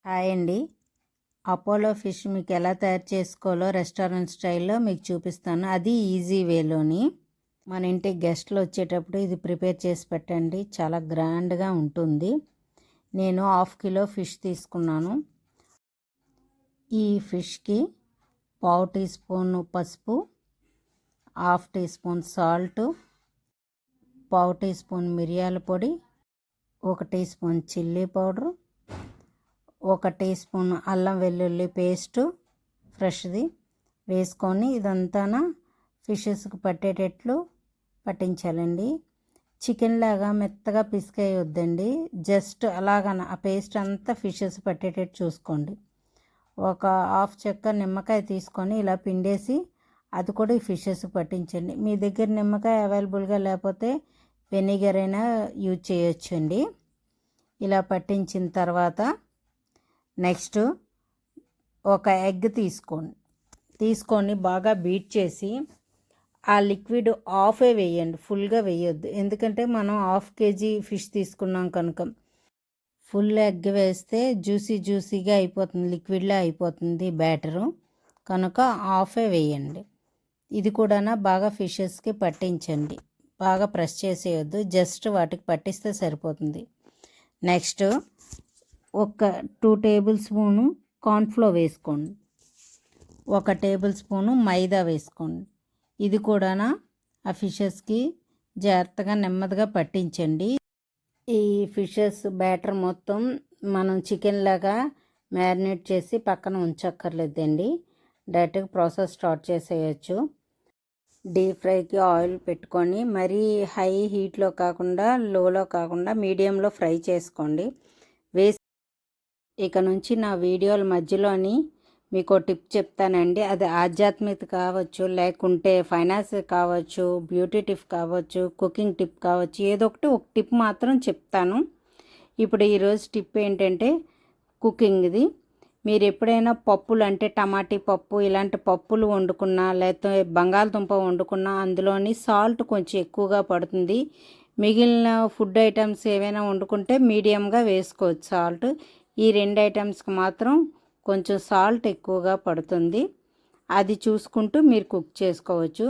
Hi అండి. Apollo fish మీకు ఎలా తయారు చేసుకోవాలో రెస్టారెంట్ స్టైల్లో మీకు చూపిస్తాను. అది ఈజీ వేలోని. మన ఇంటికి గెస్ట్లు వచ్చేటప్పుడు ఇది ప్రిపేర్ చేసి పెట్టండి, చాలా గ్రాండ్గా ఉంటుంది. నేను 1/2 కిలో ఫిష్ తీసుకున్నాను. ఈ ఫిష్కి 1/2 టీ స్పూన్ పసుపు, 1/2 teaspoon salt, 1/2 teaspoon మిరియాల పొడి, 1 teaspoon chilli powder, 1 teaspoon అల్లం వెల్లుల్లి పేస్టు ఫ్రెష్ది వేసుకొని ఇదంతా ఫిషెస్కి పట్టేటట్లు పట్టించాలండి. చికెన్ లాగా మెత్తగా పిసికేయొద్దండి, జస్ట్ అలాగన ఆ పేస్ట్ అంతా ఫిషెస్ పట్టేటట్టు చూసుకోండి. ఒక 1/2 చెక్క నిమ్మకాయ తీసుకొని ఇలా పిండేసి అది కూడా ఈ ఫిషెస్కి పట్టించండి. మీ దగ్గర నిమ్మకాయ అవైలబుల్గా లేకపోతే వెనిగర్ అయినా యూజ్ చేయొచ్చండి. ఇలా పట్టించిన తర్వాత నెక్స్ట్ ఒక ఎగ్ తీసుకొని బాగా బీట్ చేసి ఆ లిక్విడ్ హాఫే వేయండి, ఫుల్గా వేయొద్దు. ఎందుకంటే మనం 1/2 kg ఫిష్ తీసుకున్నాం కనుక ఫుల్ ఎగ్ వేస్తే జ్యూసీగా అయిపోతుంది, లిక్విడ్లా అయిపోతుంది బ్యాటరు, కనుక హాఫే వేయండి. ఇది కూడా బాగా ఫిషెస్కి పట్టించండి, బాగా ప్రెస్ చేసేయొద్దు, జస్ట్ వాటికి పట్టిస్తే సరిపోతుంది. నెక్స్ట్ ఒక 2 టేబుల్ స్పూను కార్న్ఫ్లోర్ వేసుకోండి, 1 టేబుల్ స్పూను మైదా వేసుకోండి. ఇది కూడా ఆ ఫిషెస్కి జాగ్రత్తగా నెమ్మదిగా పట్టించండి. ఈ ఫిషెస్ బ్యాటర్ మొత్తం మనం చికెన్ లాగా మ్యారినేట్ చేసి పక్కన ఉంచక్కర్లేదండి, డైరెక్ట్గా ప్రాసెస్ స్టార్ట్ చేసేయచ్చు. డీప్ ఫ్రైకి ఆయిల్ పెట్టుకొని మరీ హై హీట్లో కాకుండా లోలో కాకుండా మీడియంలో ఫ్రై చేసుకోండి. ఇక నుంచి నా వీడియోల మధ్యలోని మీకు టిప్ చెప్తానండి. అది ఆధ్యాత్మికత కావచ్చు, లేకుంటే ఫైనాన్స్ కావచ్చు, బ్యూటీ టిప్ కావచ్చు, కుకింగ్ టిప్ కావచ్చు, ఏదో ఒక టిప్ మాత్రం చెప్తాను. ఇప్పుడు ఈరోజు టిప్ ఏంటంటే కుకింగ్ది. మీరు ఎప్పుడైనా పప్పులు అంటే టమాటీ పప్పు ఇలాంటి పప్పులు వండుకున్నా, లేకపోతే బంగాళదుంప వండుకున్నా అందులోని సాల్ట్ కొంచెం ఎక్కువగా పడుతుంది. మిగిలిన ఫుడ్ ఐటమ్స్ ఏవైనా వండుకుంటే మీడియంగా వేసుకోవచ్చు సాల్ట్. ఈ 2 ఐటమ్స్కి మాత్రం కొంచెం సాల్ట్ ఎక్కువగా పడుతుంది, అది చూసుకుంటూ మీరు కుక్ చేసుకోవచ్చు.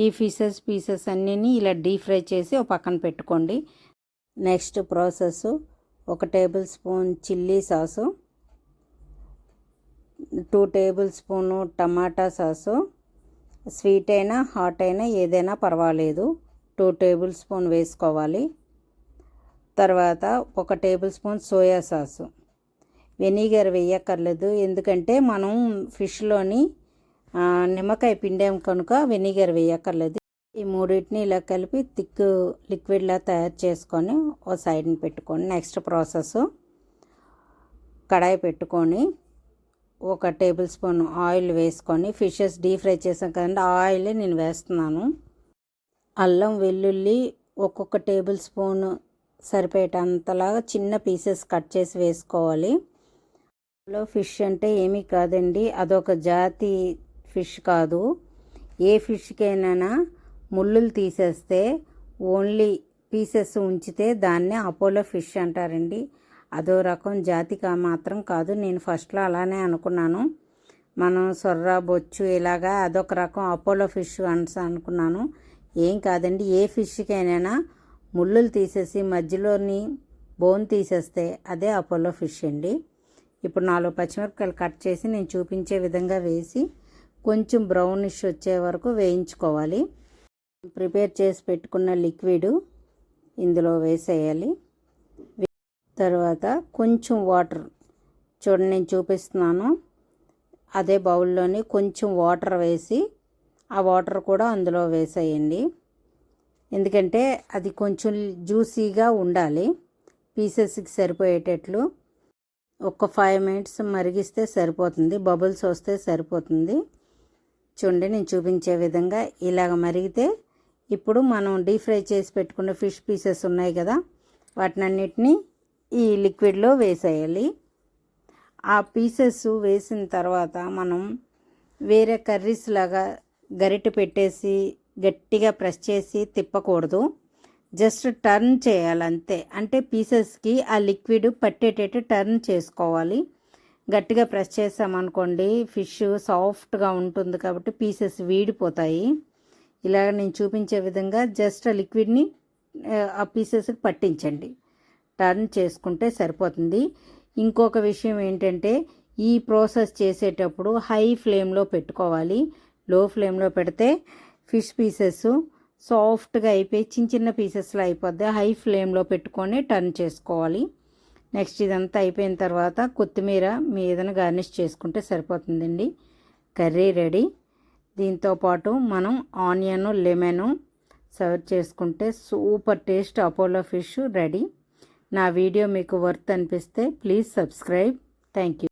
ఈ పీసెస్ అన్నీ ఇలా డీప్ ఫ్రై చేసి ఒక పక్కన పెట్టుకోండి. Next process 1 table spoon chilli sauce, 2 table spoon tomato sauce, sweet అయినా హాట్ అయినా ఏదైనా పర్వాలేదు, 2 టేబుల్ స్పూన్ వేసుకోవాలి. తర్వాత 1 table spoon soya sauce. Vinegar వేయక్కర్లేదు, ఎందుకంటే మనం ఫిష్లోని నిమ్మకాయ పిండాం కనుక వెనిగర్ వేయక్కర్లేదు. ఈ మూడింటిని ఇలా కలిపి థిక్ లిక్విడ్లా తయారు చేసుకొని ఓ సైడ్ని పెట్టుకోండి. నెక్స్ట్ ప్రాసెస్ కడాయి పెట్టుకొని 1 టేబుల్ స్పూన్ ఆయిల్ వేసుకొని ఫిషెస్ డీప్ ఫ్రై చేసాం కదండి, ఆయిల్ నేను వేస్తున్నాను. అల్లం వెల్లుల్లి ఒక్కొక్క టేబుల్ స్పూన్ సరిపోయేటంతలాగా చిన్న పీసెస్ కట్ చేసి వేసుకోవాలి. ఫిష్ అంటే ఏమీ కాదండి, అదొక జాతి ఫిష్ కాదు. ఏ ఫిష్కైనా ముళ్ళులు తీసేస్తే ఓన్లీ పీసెస్ ఉంచితే దాన్నే అపోలో ఫిష్ అంటారండి. అదో రకం జాతిగా మాత్రం కాదు. నేను ఫస్ట్లో అలానే అనుకున్నాను, మనం సొర్రా బొచ్చు ఇలాగా అదొక రకం అపోలో ఫిష్ అనుకున్నాను. ఏం కాదండి, ఏ ఫిష్కైనా ముళ్ళులు తీసేసి మధ్యలోని బోన్ తీసేస్తే అదే అపోలో ఫిష్ అండి. ఇప్పుడు 4 పచ్చిమిరపకాయలు కట్ చేసి నేను చూపించే విధంగా వేసి కొంచెం బ్రౌనిష్ వచ్చే వరకు వేయించుకోవాలి. ప్రిపేర్ చేసి పెట్టుకున్న లిక్విడ్ ఇందులో వేసేయాలి. తర్వాత కొంచెం వాటర్, చూడండి నేను చూపిస్తున్నాను, అదే బౌల్లోని కొంచెం వాటర్ వేసి ఆ వాటర్ కూడా అందులో వేసేయండి. ఎందుకంటే అది కొంచెం జ్యూసీగా ఉండాలి, పీసెస్కి సరిపోయేటట్లు. ఒక 5 మినిట్స్ మరిగిస్తే సరిపోతుంది, బబుల్స్ వస్తే సరిపోతుంది. చూడండి నేను చూపించే విధంగా ఇలాగ మరిగితే ఇప్పుడు మనం డీప్ ఫ్రై చేసి పెట్టుకున్న ఫిష్ పీసెస్ ఉన్నాయి కదా, వాటినన్నిటినీ ఈ లిక్విడ్లో వేసేయాలి. ఆ పీసెస్ వేసిన తర్వాత మనం వేరే కర్రీస్ లాగా గరిటె పెట్టేసి గట్టిగా ప్రెస్ చేసి తిప్పకూడదు, జస్ట్ టర్న్ చేయాలి అంతే. అంటే పీసెస్కి ఆ లిక్విడ్ పట్టేటట్టు టర్న్ చేసుకోవాలి. గట్టిగా ప్రెస్ చేసామనుకోండి ఫిష్ సాఫ్ట్గా ఉంటుంది కాబట్టి పీసెస్ వీడిపోతాయి. ఇలా నేను చూపించే విధంగా జస్ట్ ఆ లిక్విడ్ని ఆ పీసెస్కి పట్టించండి. టర్న్ చేసుకుంటే సరిపోతుంది. ఇంకొక విషయం ఏంటంటే ఈ ప్రాసెస్ చేసేటప్పుడు హై ఫ్లేమ్లో పెట్టుకోవాలి. లో ఫ్లేమ్లో పెడితే ఫిష్ పీసెస్ సాఫ్ట్గా అయిపోయి చిన్న చిన్న పీసెస్లో అయిపోద్ది. హై ఫ్లేమ్లో పెట్టుకొని టర్న్ చేసుకోవాలి. నెక్స్ట్ ఇదంతా అయిపోయిన తర్వాత కొత్తిమీర మీ ఏదైనా గార్నిష్ చేసుకుంటే సరిపోతుందండి. Curry ready. దీంతోపాటు మనం ఆనియన్ లెమన్ సర్వ్ చేసుకుంటే super taste Apollo fish ready. నా వీడియో మీకు వర్త్ అనిపిస్తే ప్లీజ్ సబ్స్క్రైబ్. Thank you.